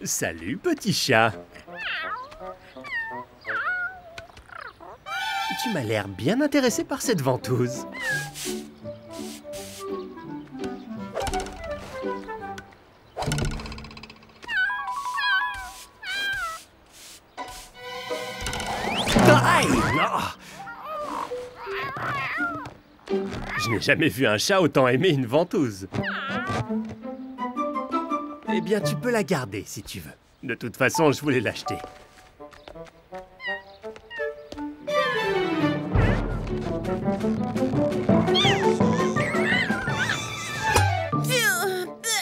Salut, petit chat. Tu m'as l'air bien intéressé par cette ventouse. Aïe! Je n'ai jamais vu un chat autant aimer une ventouse. Eh bien, tu peux la garder si tu veux. De toute façon, je voulais l'acheter.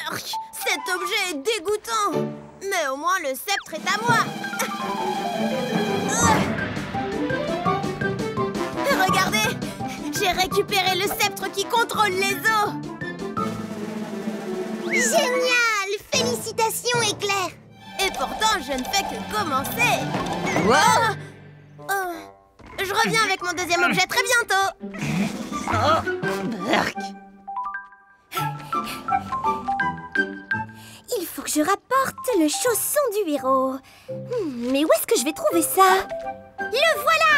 Burk, cet objet est dégoûtant. Mais au moins le sceptre est à moi. Regardez, j'ai récupéré le sceptre qui contrôle les eaux. Génial! Félicitations, Éclair! Et pourtant, je ne fais que commencer. Je reviens avec mon deuxième objet très bientôt. Burk! Il faut que je rapporte le chausson du héros. Mais où est-ce que je vais trouver ça? Le voilà!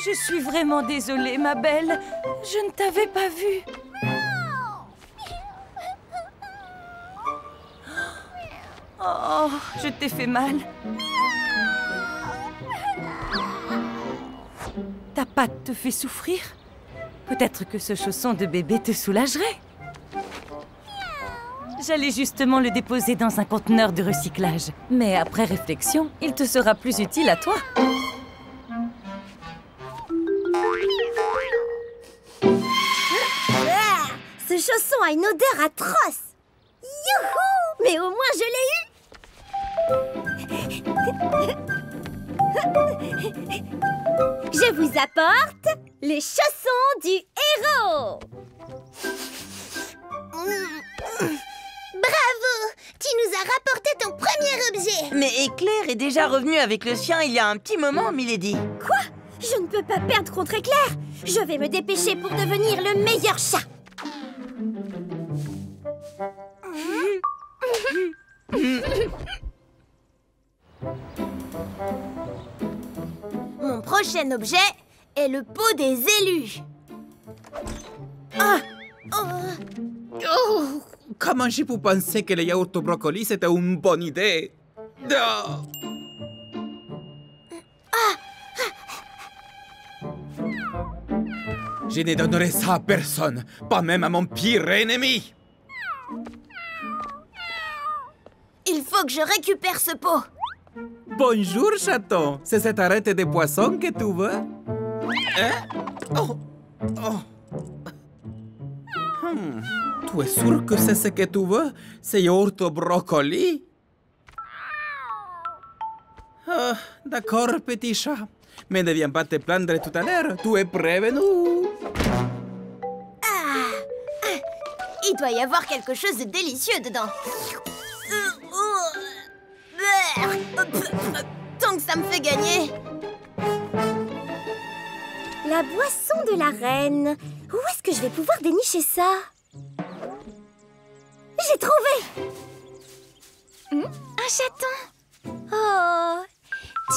Je suis vraiment désolée, ma belle. Je ne t'avais pas vue. Oh, je t'ai fait mal. Ta patte te fait souffrir? Peut-être que ce chausson de bébé te soulagerait. J'allais justement le déposer dans un conteneur de recyclage. Mais après réflexion, il te sera plus utile à toi. Ce chausson a une odeur atroce. Youhou! Mais au moins je l'ai eu. Je vous apporte les chaussons du héros. Bravo! Tu nous as rapporté ton premier objet. Mais Éclair est déjà revenu avec le sien il y a un petit moment, Milady. Quoi? Je ne peux pas perdre contre Éclair. Je vais me dépêcher pour devenir le meilleur chat. Mon prochain objet est le pot des élus. Oh, comment j'ai pu penser que le yaourt au brocoli c'était une bonne idée? Oh. Je ne donnerai ça à personne, pas même à mon pire ennemi. Il faut que je récupère ce pot. Bonjour, chaton. C'est cette arête de poisson que tu veux? Hein? Oh. Tu es sûr que c'est ce que tu veux? Ce yaourt au brocoli? Ah, d'accord, petit chat. Mais ne viens pas te plaindre tout à l'heure. Tu es prévenu. Il doit y avoir quelque chose de délicieux dedans. Tant que ça me fait gagner. La boisson de la reine. Où est-ce que je vais pouvoir dénicher ça? J'ai trouvé! Un chaton! Oh,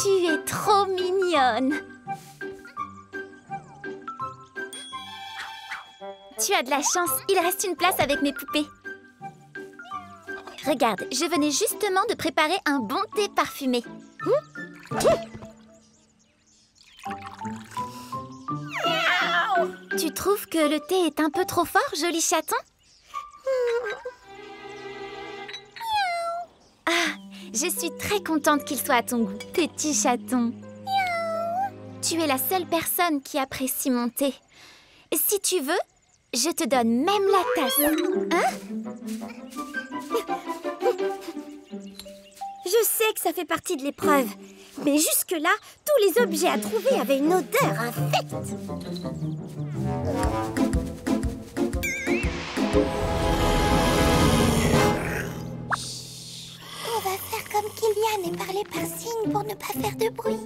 tu es trop mignonne! Tu as de la chance, il reste une place avec mes poupées. Regarde, je venais justement de préparer un bon thé parfumé. Tu trouves que le thé est un peu trop fort, joli chaton? Ah, je suis très contente qu'il soit à ton goût, petit chaton. Tu es la seule personne qui apprécie mon thé. Si tu veux, je te donne même la tasse. Hein? Je sais que ça fait partie de l'épreuve, mais jusque-là, tous les objets à trouver avaient une odeur infecte. On va faire comme Kylian et parler par signe pour ne pas faire de bruit.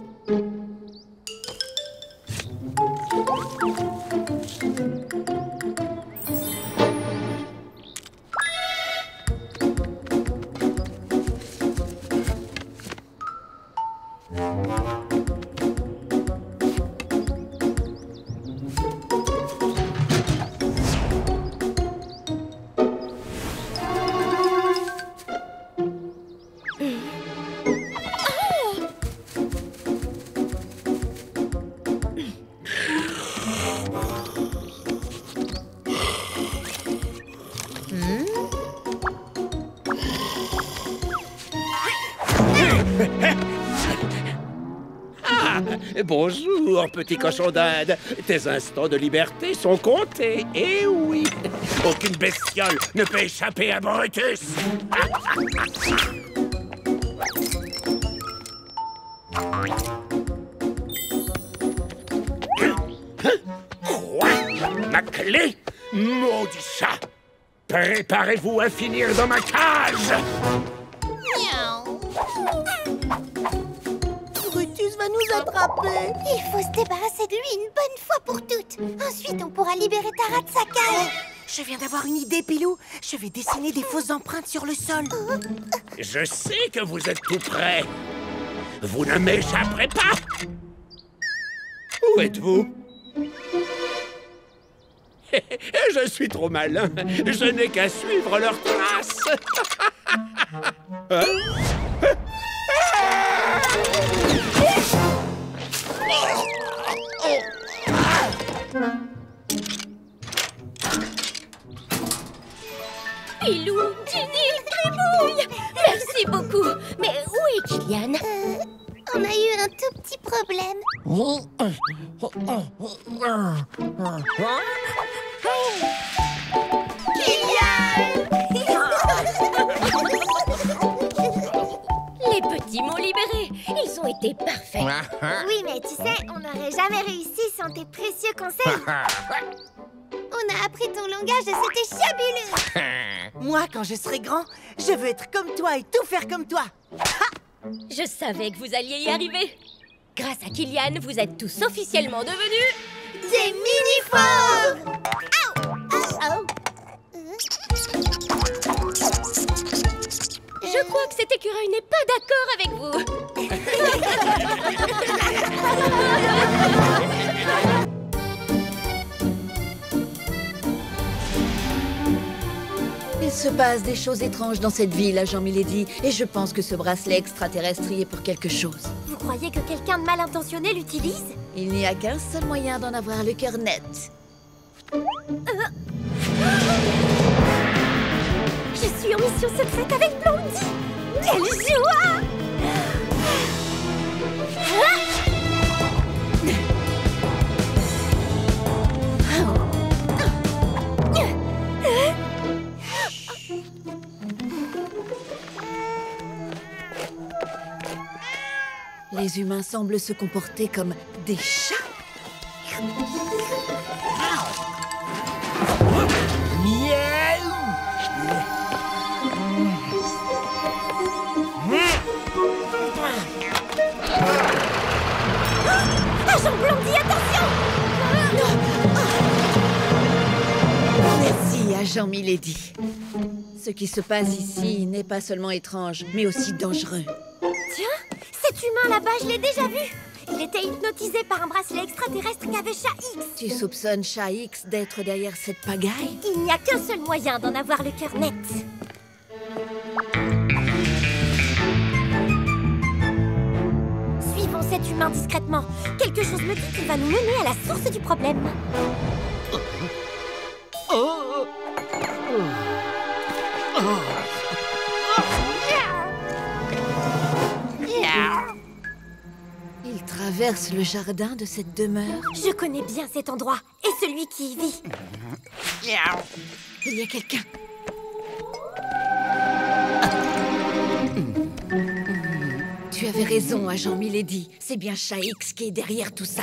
Bonjour, petit cochon d'Inde. Tes instants de liberté sont comptés. Eh oui. Aucune bestiole ne peut échapper à Brutus. Quoi? Ma clé? Maudit chat! Préparez-vous à finir dans ma cage! Brutus va nous attraper. Il faut se débarrasser de lui une bonne fois pour toutes. Ensuite, on pourra libérer Tara de sa cage. Je viens d'avoir une idée, Pilou. Je vais dessiner des fausses empreintes sur le sol. Je sais que vous êtes tout prêts. Vous ne m'échapperez pas! Où êtes-vous? Je suis trop malin. Je n'ai qu'à suivre leurs traces. Pilou, Ginny, Gribouille, merci beaucoup. Mais où est Kylian? On a eu un tout petit problème. Les petits m'ont libéré. Ils ont été parfaits. Oui, mais tu sais, on n'aurait jamais réussi sans tes précieux conseils. On a appris ton langage et c'était fabuleux. Moi, quand je serai grand, je veux être comme toi et tout faire comme toi. Je savais que vous alliez y arriver. Grâce à Kylian, vous êtes tous officiellement devenus... Des mini-fauves. Je crois que cet écureuil n'est pas d'accord avec vous. Il se passe des choses étranges dans cette ville, agent Milady, et je pense que ce bracelet extraterrestre y est pour quelque chose. Vous croyez que quelqu'un de mal intentionné l'utilise? Il n'y a qu'un seul moyen d'en avoir le cœur net. Je suis en mission secrète avec Blondie. Quelle joie! Les humains semblent se comporter comme des chats. Agent Blondie, attention! Merci, agent Milady. Ce qui se passe ici n'est pas seulement étrange, mais aussi dangereux. Tiens, cet humain là-bas, je l'ai déjà vu. Il était hypnotisé par un bracelet extraterrestre qu'avait Chat X. Tu soupçonnes Chat X d'être derrière cette pagaille? Il n'y a qu'un seul moyen d'en avoir le cœur net. Suivons cet humain discrètement. Quelque chose me dit qu'il va nous mener à la source du problème. Il traverse le jardin de cette demeure. Je connais bien cet endroit et celui qui y vit. Il y a quelqu'un. Tu avais raison, agent Milady. C'est bien Chat X qui est derrière tout ça.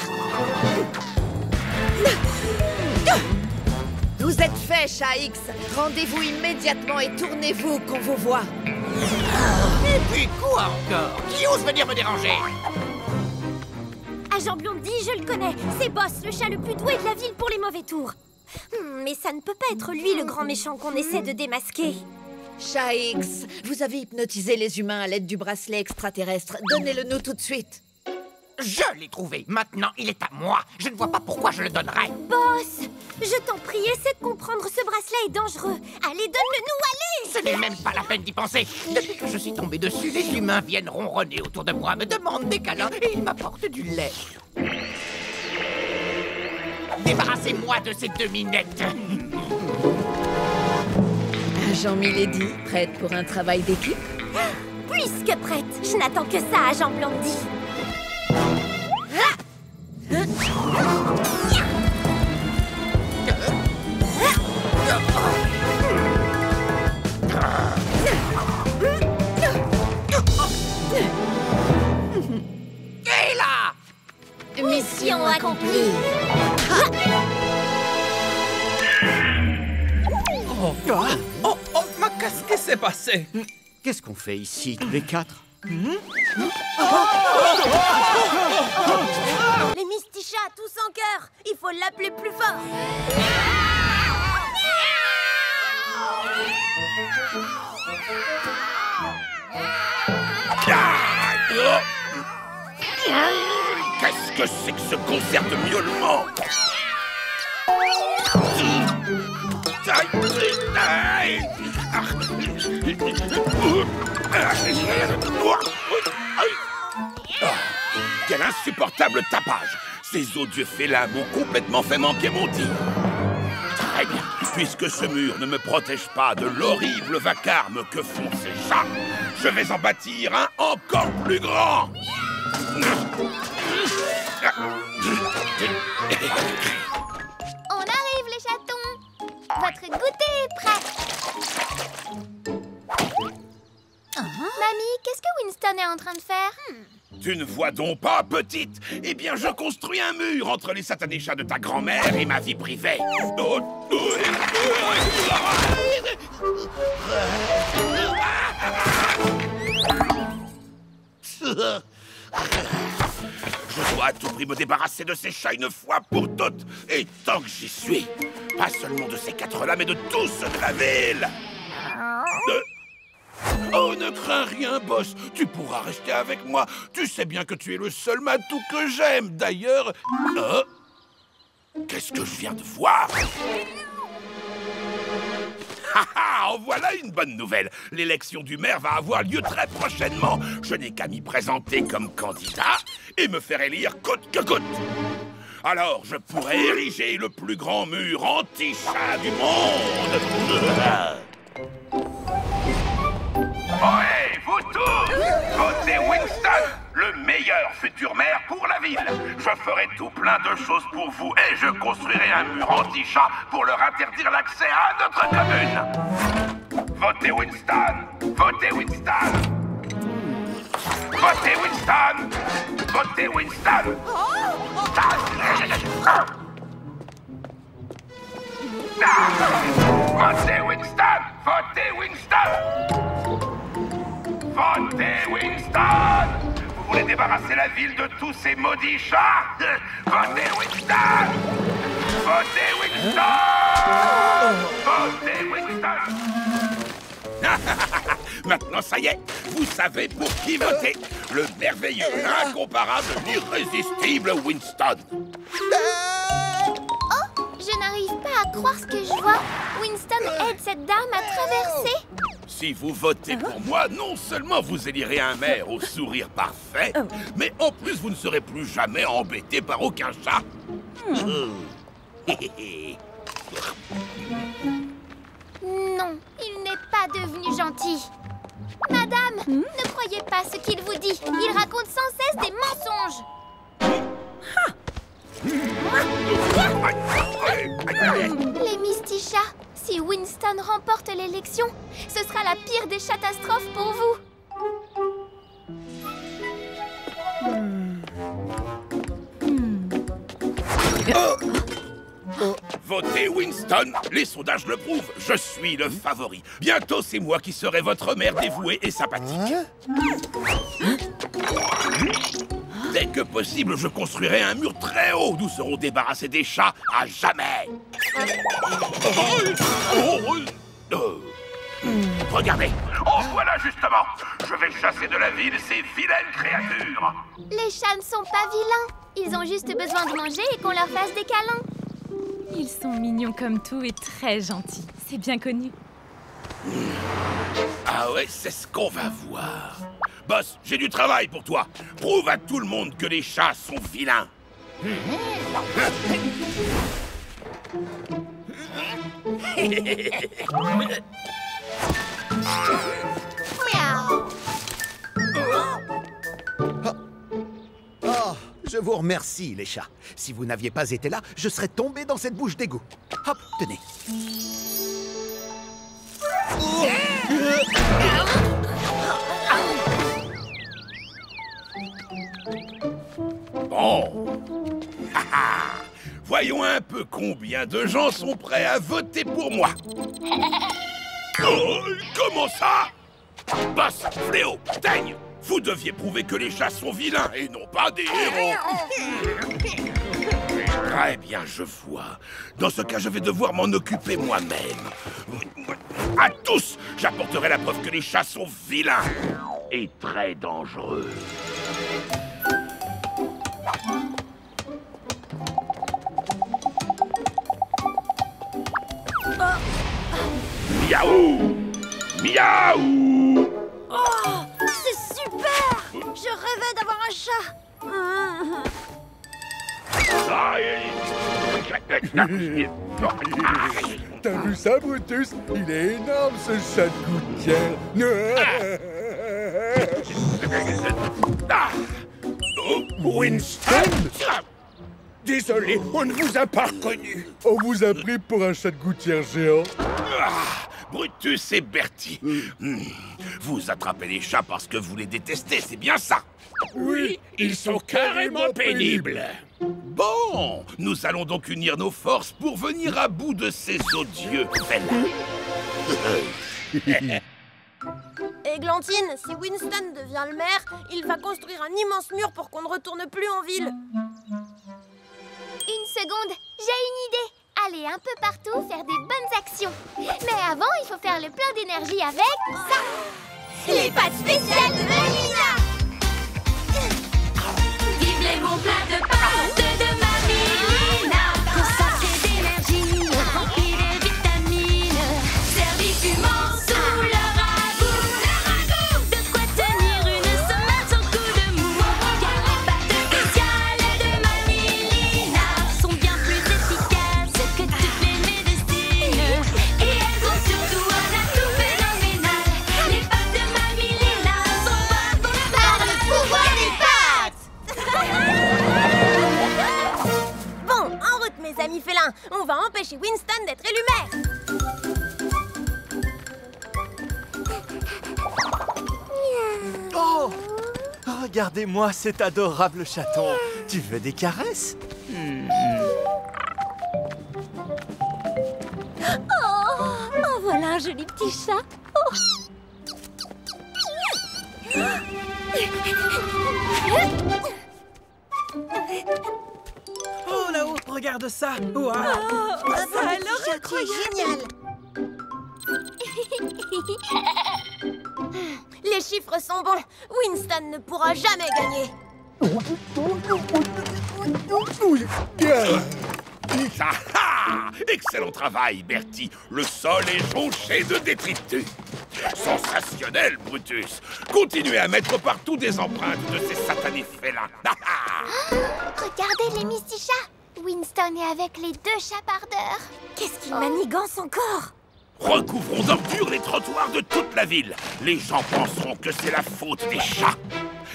Vous êtes fait, Chat X. Rendez-vous immédiatement et tournez-vous qu'on vous voit. Et puis quoi encore? Qui ose venir me déranger? Agent Blondie, je le connais. C'est Boss, le chat le plus doué de la ville pour les mauvais tours. Mais ça ne peut pas être lui, le grand méchant qu'on essaie de démasquer. Chat X, vous avez hypnotisé les humains à l'aide du bracelet extraterrestre. Donnez-le nous tout de suite. Je l'ai trouvé. Maintenant, il est à moi. Je ne vois pas pourquoi je le donnerais. Boss, je t'en prie, essaie de comprendre. Ce bracelet est dangereux. Allez, donne-le-nous, allez! Ce n'est même pas la peine d'y penser. Depuis que je suis tombé dessus, les humains viennent ronronner autour de moi, me demandent des câlins et ils m'apportent du lait. Débarrassez-moi de ces deux minettes. Agent Milady, prête pour un travail d'équipe? Plus que prête. Je n'attends que ça, agent Blondie. Ah! Mission accomplie. Oh, mais qu'est-ce qui s'est passé? Qu'est-ce qu'on fait ici, tous les quatre? Les Mistichas, tous en chœur. Il faut l'appeler plus fort. Qu'est-ce que c'est que ce concert de miaulement? Quel insupportable tapage! Ces odieux félins m'ont complètement fait manquer mon tir. Très bien, puisque ce mur ne me protège pas de l'horrible vacarme que font ces chats, je vais en bâtir un encore plus grand. On arrive, les chatons. Votre goûter est prêt. Mamie, qu'est-ce que Winston est en train de faire? Tu ne vois donc pas, petite? Eh bien, je construis un mur entre les satanés chats de ta grand-mère et ma vie privée. Je dois à tout prix me débarrasser de ces chats une fois pour toutes. Et tant que j'y suis, pas seulement de ces quatre-là, mais de tous ceux de la ville. Oh, ne crains rien, boss. Tu pourras rester avec moi. Tu sais bien que tu es le seul matou que j'aime. D'ailleurs... Qu'est-ce que je viens de voir? En voilà une bonne nouvelle. L'élection du maire va avoir lieu très prochainement. Je n'ai qu'à m'y présenter comme candidat et me faire élire coûte que coûte. Alors, je pourrais ériger le plus grand mur anti-chat du monde. Ohé, vous tous! Votez Winston, le meilleur futur maire pour la ville. Je ferai tout plein de choses pour vous et je construirai un mur anti-chat pour leur interdire l'accès à notre commune. Votez Winston! Votez Winston! Votez Winston! Votez Winston! Votez Winston! Votez Winston! Votez Winston! Vous voulez débarrasser la ville de tous ces maudits chats? Votez Winston! Votez Winston! Votez Winston! Maintenant, ça y est, vous savez pour qui voter. Le merveilleux, incomparable, l'irrésistible Winston. Je n'arrive pas à croire ce que je vois. Winston aide cette dame à traverser. Si vous votez pour moi, non seulement vous élirez un maire au sourire parfait, mais en plus vous ne serez plus jamais embêté par aucun chat. Non, il n'est pas devenu gentil. Madame, ne croyez pas ce qu'il vous dit. Il raconte sans cesse des mensonges. Les Mistichas, si Winston remporte l'élection, ce sera la pire des catastrophes pour vous. Votez Winston, les sondages le prouvent, je suis le favori. Bientôt, c'est moi qui serai votre maire dévoué et sympathique. Dès que possible, je construirai un mur très haut. Nous serons débarrassés des chats à jamais. Regardez, en voilà justement. Je vais chasser de la ville ces vilaines créatures. Les chats ne sont pas vilains. Ils ont juste besoin de manger et qu'on leur fasse des câlins. Ils sont mignons comme tout et très gentils. C'est bien connu. Ah ouais, c'est ce qu'on va voir. Boss, j'ai du travail pour toi. Prouve à tout le monde que les chats sont vilains. Oh, je vous remercie, les chats. Si vous n'aviez pas été là, je serais tombé dans cette bouche d'égout. Hop, tenez. Bon, Voyons un peu combien de gens sont prêts à voter pour moi. Oh, comment ça? Boss, Fléau, Teigne, vous deviez prouver que les chats sont vilains et non pas des héros. Très bien, je vois. Dans ce cas, je vais devoir m'en occuper moi-même. À tous, j'apporterai la preuve que les chats sont vilains et très dangereux. Miaou! Miaou! Oh, c'est super! Je rêvais d'avoir un chat. T'as vu ça, Brutus? Il est énorme, ce chat de gouttière. Winston? Désolé, on ne vous a pas reconnu. On vous a pris pour un chat de gouttière géant. Brutus et Bertie. Vous attrapez les chats parce que vous les détestez, c'est bien ça? Oui, ils sont carrément pénibles. Bon, nous allons donc unir nos forces pour venir à bout de ces odieux félins. Églantine, si Winston devient le maire, il va construire un immense mur pour qu'on ne retourne plus en ville. Une seconde, j'ai une idée. Aller un peu partout, faire des bonnes actions. Mais avant, il faut faire le plein d'énergie avec ça. Les pâtes spéciales de Mélina. Vive les bons plats de pâtes de Mélina. Concentré d'énergie, rempli de vitamines. Servi fumant sous le ragoût. De quoi tenir une semaine sans coup de mou. Car les pâtes spéciales de Mélina sont bien plus efficaces que toutes les médecines. Et elles ont surtout un atout phénoménal. Les pâtes de Mélina sont bonnes pour le Par le pouvoir des pâtes. Bon, en route mes amis félins. On va empêcher Winston d'être élu maire. Oh! Regardez-moi cet adorable chaton. Tu veux des caresses? Oh, voilà un joli petit chat. Oh, là-haut, regarde ça. Wow. Ça a l'air génial. Les chiffres sont bons. Winston ne pourra jamais gagner. Ah ah! Excellent travail, Bertie. Le sol est jonché de détritus. Sensationnel, Brutus. Continuez à mettre partout des empreintes de ces satanés félins. Ah ah! Regardez les Misty chats. Winston est avec les deux chapardeurs. Qu'est-ce qu'il manigance encore? Recouvrons d'ordures les trottoirs de toute la ville. Les gens penseront que c'est la faute des chats.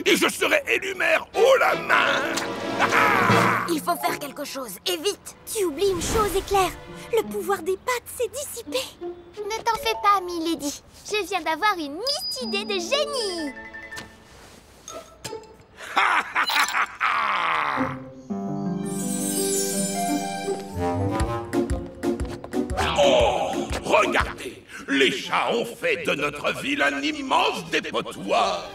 Et je serai élu maire haut la main. Ah ah! Il faut faire quelque chose, et vite. Tu oublies une chose, Éclair. Le pouvoir des pâtes s'est dissipé. Ne t'en fais pas, Milady. Je viens d'avoir une Misty idée de génie. Oh, regardez, les chats ont fait de notre ville un immense dépotoir.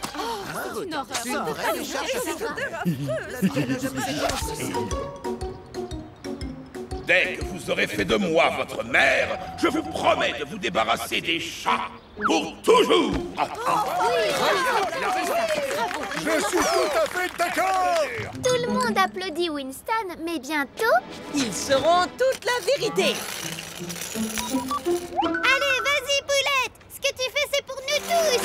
Dès que vous aurez fait de moi votre mère, je vous promets de vous débarrasser des chats pour toujours. Je suis tout à fait d'accord. Tout le monde applaudit Winston, mais bientôt... Ils sauront toute la vérité. Allez, vas-y, Poulette. Ce que tu fais, c'est pour nous tous.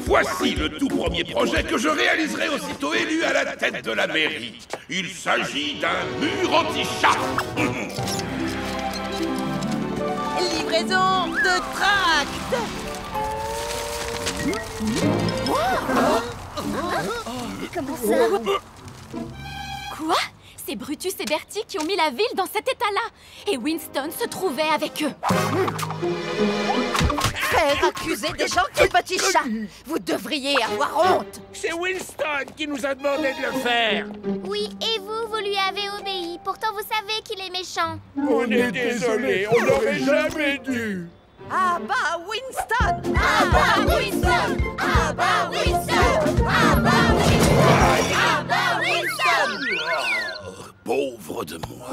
Voici le tout premier projet que je réaliserai aussitôt élu à la tête de la mairie. Il s'agit d'un mur anti-chat. Livraison de tracts. Comment ça? Quoi? C'est Brutus et Bertie qui ont mis la ville dans cet état-là. Et Winston se trouvait avec eux. faire accuser des gentils petits chats? Vous devriez avoir honte. C'est Winston qui nous a demandé de le faire. Oui, et vous lui avez obéi. Pourtant, vous savez qu'il est méchant. On est désolé, on n'aurait jamais dû. Ah bah Winston! Ah bah Winston! Ah bah Winston! Ah bah Winston! Ah bah Winston! Pauvre de moi.